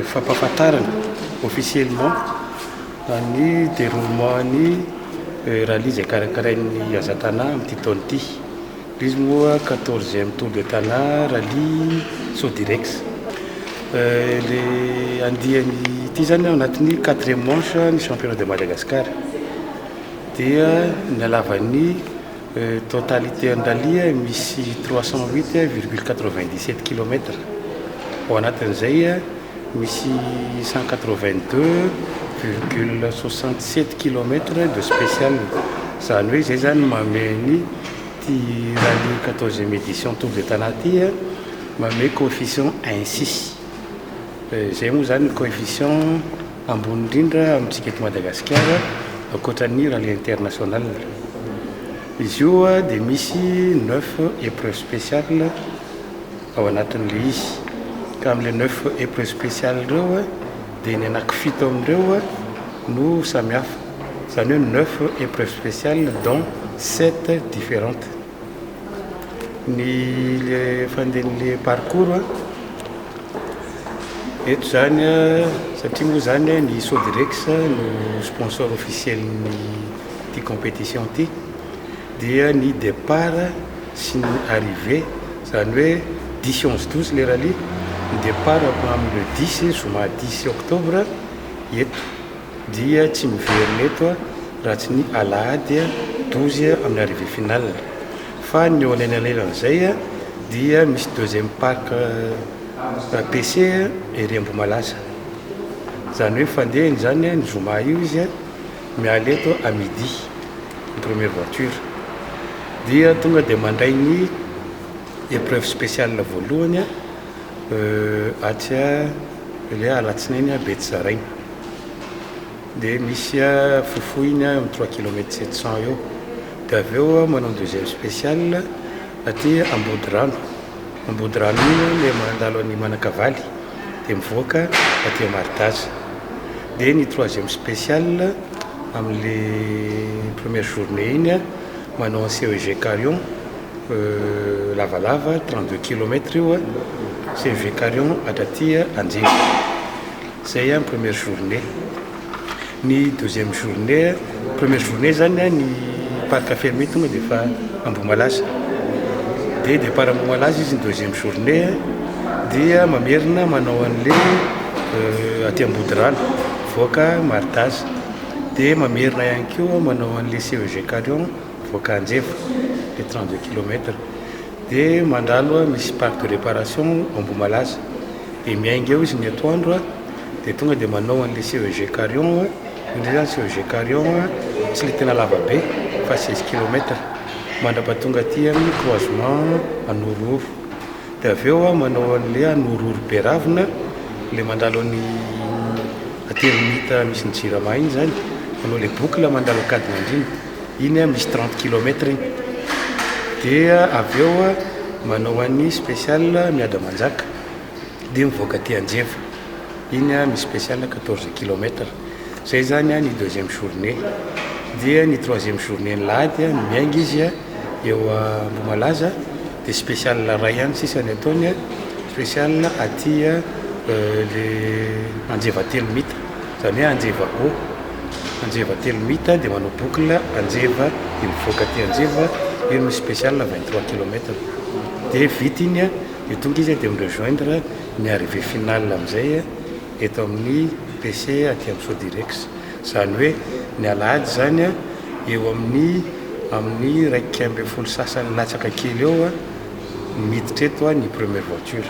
Fampahafantarana officiellement ny déroulement ny rallye zay karakarain'ny Azatana amin'ity taona ity. Izy moa 14e Tour de Tana rallye Sodirex. Le andihany ity zany ao anatin'ny 4e manche ny championnat de Madagascar. Dia nalavany totalité ny rallye misy 308,97 km. Ao anatin'izay misy 182,67 km de spécial. Zany hoe zay zany mameny ty rallye 14e édition Tour de Tana ty mamey coefficient 1,6. Zay moa zany coefficient ambony indrindra amintsika eto Madagasikara ankoatran'ny rallye international. Izy io dia misy 9 épreuves spéciales ao anatin'le izy. Ka amin'le 9 épreuves spéciales reo dia ny anankifito amin'ireo no samihafa. Zany hoe 9 épreuves spéciales dont 7 différentes. Ny le fandehan'le parcours eto zany satria moa zany ny Sodirex no sponsor officiel ny ty compétition ty, dia ny départ sy ny arrivée zany hoe 10-11-12 le rallye. Ny départ amin'ny le 10 zoma 10 octobre eto, dia tsy miverina eto raha tsy ny alahady 12 amin'ny arrivée finale. Fa ny eo anelanelan'izay dia misy deuxième parc PC ery Ambohimalaza. Zany hoe fandehany zany ny zoma io izy miala eto à midi ny première voiture. Dia tonga dia mandray ny épreuve spéciale voalohany atya le alatsinainy Betsaraina. Dia misy fofoiny amin'ny 3 km 700 eo. Dia avy eo manao deuxième spéciale aty Ambodirano. Ambodirano iny le mandalo any Manakavaly dia mivoaka aty Maritaza. Dia ny troisième spéciale amin'le première journée iny manao CEG Carion lavalava 32 km io CEG Carion atraty Anjeva. Zay amin'ny première journée. Ny deuxième journée, première journée zany ny parc fermé tonga dia fa Ambohimalaza. Dia départ Ambohimalaza izy ny deuxième journée dia mamerina manao an'le aty Ambodirano voaka Maritaza. Dia mamerina ihany koa manao an'le CEG Carion voaka Anjeva le 32 km. Dia mandalo misy parc de réparation Ambohimalaza. Dia miainga eo izy ny atoandro dia tonga dia manao an'le CEG Carion. Indray zany CEG Carion tsy le tena lava be fa 16 km mandrapatonga aty amin'ny croisement Anororo. Dia avy eo manao an'le Anororo Beravina le mandalo any Atelimita misy ny Jirama iny zany, manao le boucle mandalo Kadimandrina iny misy 30 km iny. Dia avy eo manao an'ny spécial Miadamanjaka dia mivoaka aty Anjeva iny misy spécial 14 km. Zay zany ny deuxième journée. Dia ny troisième journée ny lahady miainga izy eo Ambohimalaza. Dia spécial ray ihany sisany ataony spécial aty le Anjeva Telomita, zany hoe Anjeva O, Anjeva Telomita. Dia manao boucle Anjeva dia mivoaka aty Anjeva io misy spécial 23 km. Dia vita iny dia tonga izy dia mirejoindre ny arrivée finale amin'izay eto amin'ny PC aty amin'ny Sodirex. Zany hoe ny alahady zany eo amin'ny 1 ambin'ny folo sasany latsaka kely eo miditra eto ny première voiture.